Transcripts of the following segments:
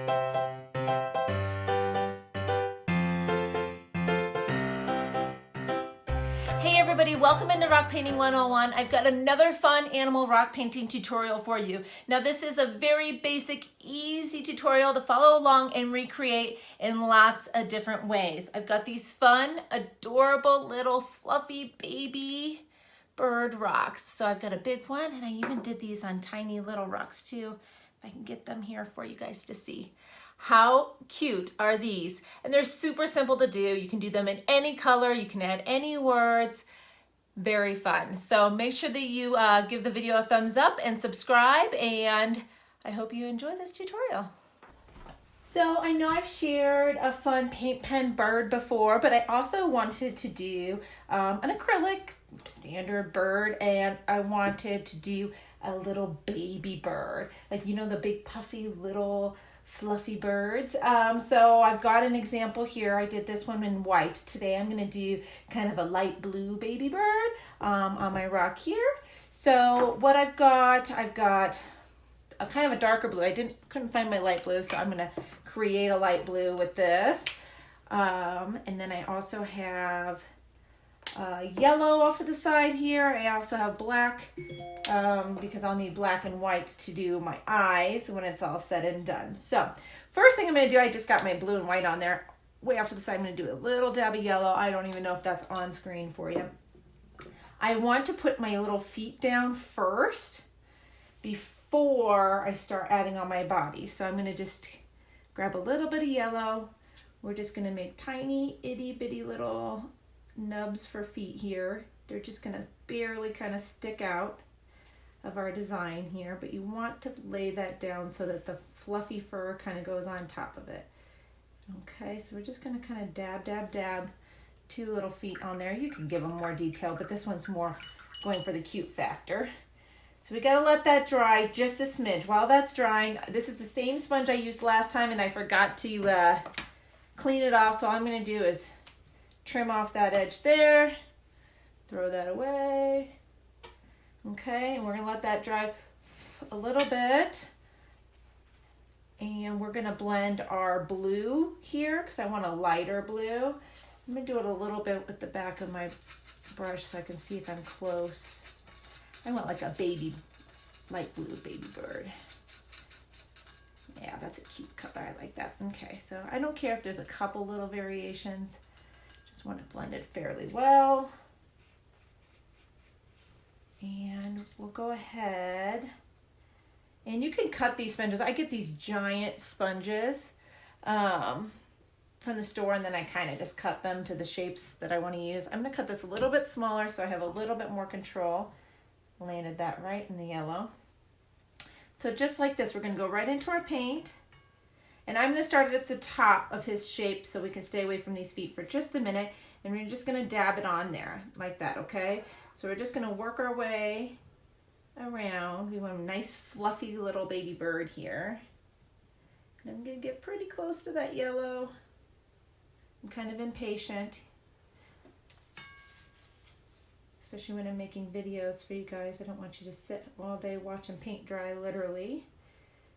Hey everybody, welcome into Rock Painting 101. I've got another fun animal rock painting tutorial for you. Now this is a very basic, easy tutorial to follow along and recreate in lots of different ways. I've got these fun, adorable little fluffy baby bird rocks. So I've got a big one, and I even did these on tiny little rocks too. If I can get them here for you guys to see. How cute are these? And they're super simple to do. You can do them in any color. You can add any words. Very fun. So make sure that you give the video a thumbs up and subscribe, and I hope you enjoy this tutorial. So I know I've shared a fun paint pen bird before, but I also wanted to do an acrylic standard bird, and I wanted to do a little baby bird, like, you know, the big puffy little fluffy birds. So I've got an example here. I did this one in white. Today I'm going to do kind of a light blue baby bird on my rock here. So what I've got a kind of a darker blue. Couldn't find my light blue, so I'm going to create a light blue with this. And then I also have yellow off to the side here. I also have black because I'll need black and white to do my eyes when it's all said and done. So first thing I'm going to do, I just got my blue and white on there. Way off to the side, I'm going to do a little dab of yellow. I don't even know if that's on screen for you. I want to put my little feet down first before I start adding on my body. So I'm going to just grab a little bit of yellow. We're just going to make tiny itty bitty little nubs for feet here. They're just going to barely kind of stick out of our design here, but you want to lay that down so that the fluffy fur kind of goes on top of it. Okay, so we're just going to kind of dab two little feet on there. You can give them more detail, but this one's more going for the cute factor. So we got to let that dry just a smidge. While that's drying, this is the same sponge I used last time, and I forgot to clean it off, so all I'm going to do is trim off that edge there, throw that away. Okay, and we're gonna let that dry a little bit. And we're gonna blend our blue here because I want a lighter blue. I'm gonna do it a little bit with the back of my brush so I can see if I'm close. I want like a baby, light blue baby bird. Yeah, that's a cute color, I like that. Okay, so I don't care if there's a couple little variations. Just want to blend it fairly well. And we'll go ahead, and you can cut these sponges. I get these giant sponges from the store, and then I kind of just cut them to the shapes that I want to use. I'm going to cut this a little bit smaller so I have a little bit more control. Landed that right in the yellow. So just like this, we're going to go right into our paint. And I'm going to start it at the top of his shape so we can stay away from these feet for just a minute. And we're just going to dab it on there like that, okay? So we're just going to work our way around. We want a nice fluffy little baby bird here. And I'm going to get pretty close to that yellow. I'm kind of impatient, especially when I'm making videos for you guys. I don't want you to sit all day watching paint dry, literally.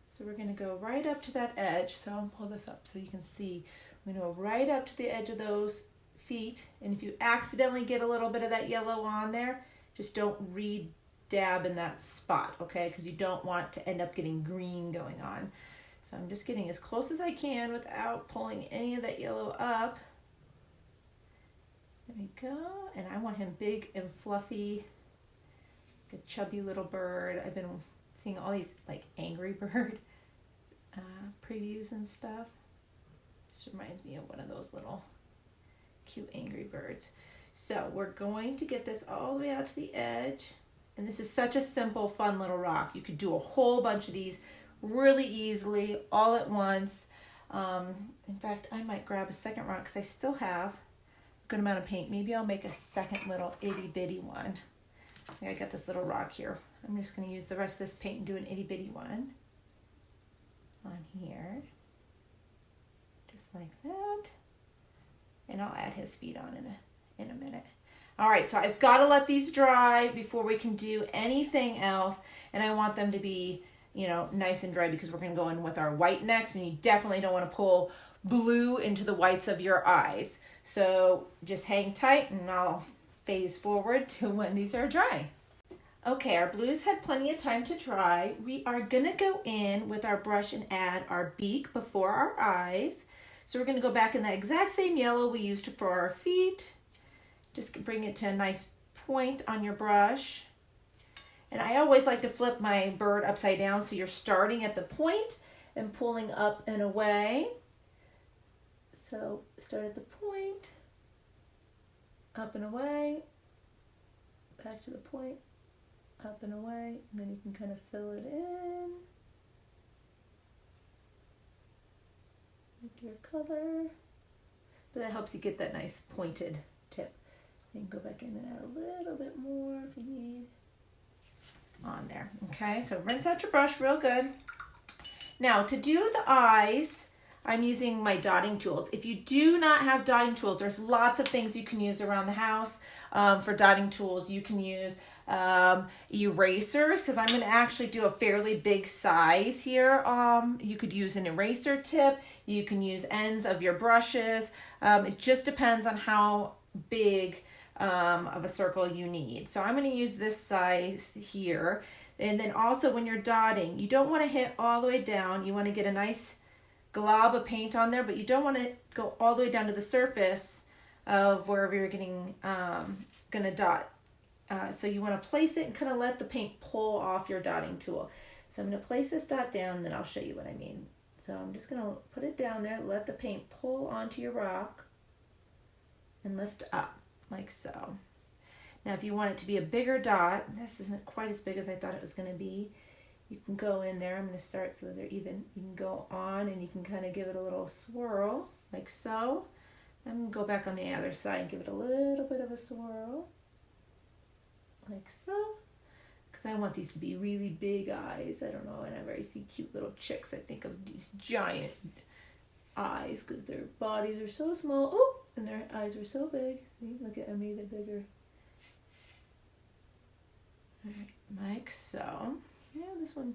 So we're going to go right up to that edge. So I'll pull this up so you can see. We're going to go right up to the edge of those feet. And if you accidentally get a little bit of that yellow on there, just don't re-dab in that spot, okay? Because you don't want to end up getting green going on. So I'm just getting as close as I can without pulling any of that yellow up. There we go. And I want him big and fluffy, like a chubby little bird. I've been seeing all these like Angry Bird previews and stuff. Just reminds me of one of those little cute Angry Birds. So we're going to get this all the way out to the edge. And this is such a simple, fun little rock. You could do a whole bunch of these really easily, all at once. In fact, I might grab a second rock because I still have a good amount of paint. Maybe I'll make a second little itty bitty one. I got this little rock here. I'm just going to use the rest of this paint and do an itty bitty one on here. Just like that. And I'll add his feet on in a minute. All right, so I've got to let these dry before we can do anything else. And I want them to be you know, nice and dry because we're going to go in with our white next, and you definitely don't want to pull blue into the whites of your eyes. So just hang tight and I'll phase forward to when these are dry. Okay, our blues had plenty of time to dry. We are gonna go in with our brush and add our beak before our eyes. So we're gonna go back in the exact same yellow we used for our feet. Just bring it to a nice point on your brush. And I always like to flip my bird upside down so you're starting at the point and pulling up and away. So start at the point, up and away, back to the point, up and away, and then you can kind of fill it in with your color. But that helps you get that nice pointed tip. You can go back in and add a little bit more if you need on there. Okay, so rinse out your brush real good. Now to do the eyes, I'm using my dotting tools. If you do not have dotting tools, there's lots of things you can use around the house for dotting tools. You can use erasers, because I'm going to actually do a fairly big size here. You could use an eraser tip. You can use ends of your brushes. It just depends on how big of a circle you need. So I'm going to use this size here. And then also when you're dotting, you don't want to hit all the way down. You want to get a nice glob of paint on there, but you don't want to go all the way down to the surface of wherever you're getting gonna dot. So you want to place it and kind of let the paint pull off your dotting tool. So I'm going to place this dot down and then I'll show you what I mean. So I'm just going to put it down there, let the paint pull onto your rock and lift up like so. Now if you want it to be a bigger dot, this isn't quite as big as I thought it was going to be, you can go in there. I'm going to start so that they're even. You can go on and you can kind of give it a little swirl like so. I'm going to go back on the other side and give it a little bit of a swirl like so, because I want these to be really big eyes. I don't know, whenever I see cute little chicks, I think of these giant eyes because their bodies are so small. Oh, and their eyes are so big. See, look at, I made it bigger. All right, like so. Yeah, this one.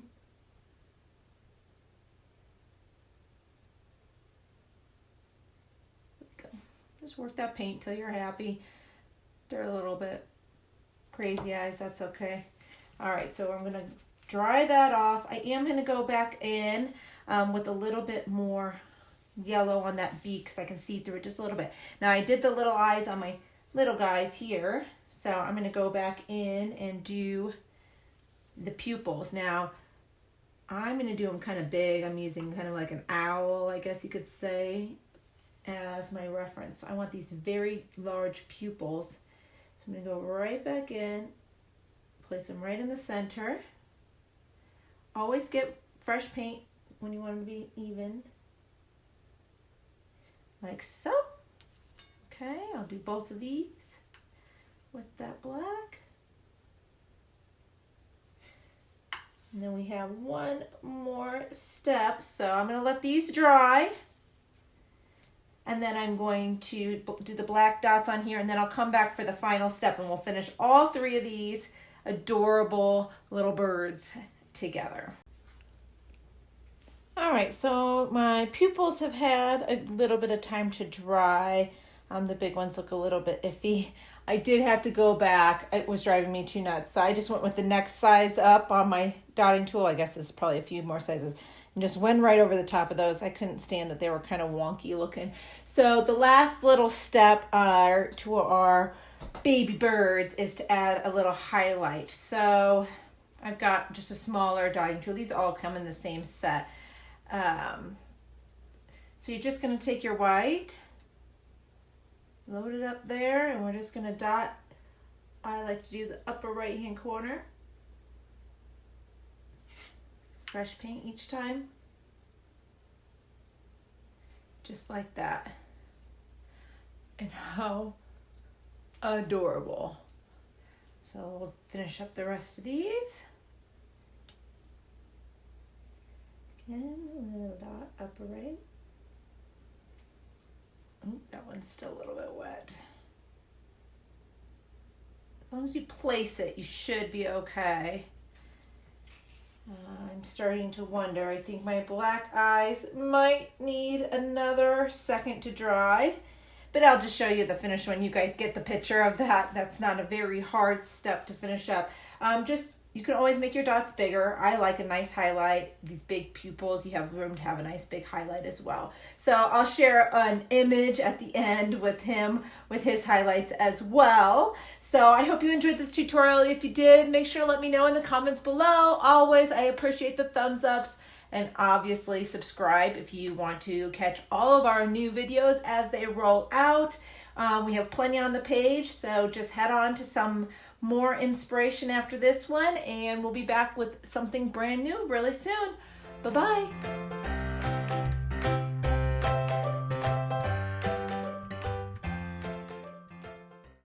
There we go. Just work that paint till you're happy. They're a little bit crazy eyes, that's okay. All right, so I'm gonna dry that off. I am gonna go back in with a little bit more yellow on that beak because I can see through it just a little bit. Now I did the little eyes on my little guys here, so I'm gonna go back in and do the pupils. Now I'm gonna do them kind of big. I'm using kind of like an owl, I guess you could say, as my reference. I want these very large pupils. So I'm gonna go right back in, place them right in the center. Always get fresh paint when you want them to be even, like so. Okay, I'll do both of these with that black. And then we have one more step. So I'm going to let these dry. And then I'm going to do the black dots on here. And then I'll come back for the final step. And we'll finish all three of these adorable little birds together. All right, so my pupils have had a little bit of time to dry. The big ones look a little bit iffy. I did have to go back. It was driving me too nuts. So I just went with the next size up on my dotting tool. I guess it's probably a few more sizes. And just went right over the top of those. I couldn't stand that they were kind of wonky looking. So the last little step to our baby birds is to add a little highlight. So I've got just a smaller dotting tool. These all come in the same set. So you're just going to take your white, load it up there, and we're just going to dot. I like to do the upper right hand corner. Fresh paint each time. Just like that. And how adorable. So we'll finish up the rest of these. Again, a little dot upper right. Oh, that one's still a little bit wet. As long as you place it, you should be okay. I'm starting to wonder. I think my black eyes might need another second to dry, but I'll just show you the finished one. You guys get the picture of that. That's not a very hard step to finish up. You can always make your dots bigger. I like a nice highlight. These big pupils, you have room to have a nice big highlight as well. So I'll share an image at the end with him, with his highlights as well. So I hope you enjoyed this tutorial. If you did, make sure to let me know in the comments below. Always, I appreciate the thumbs ups. And obviously subscribe if you want to catch all of our new videos as they roll out. We have plenty on the page, so just head on to some more inspiration after this one, and we'll be back with something brand new really soon. Bye-bye.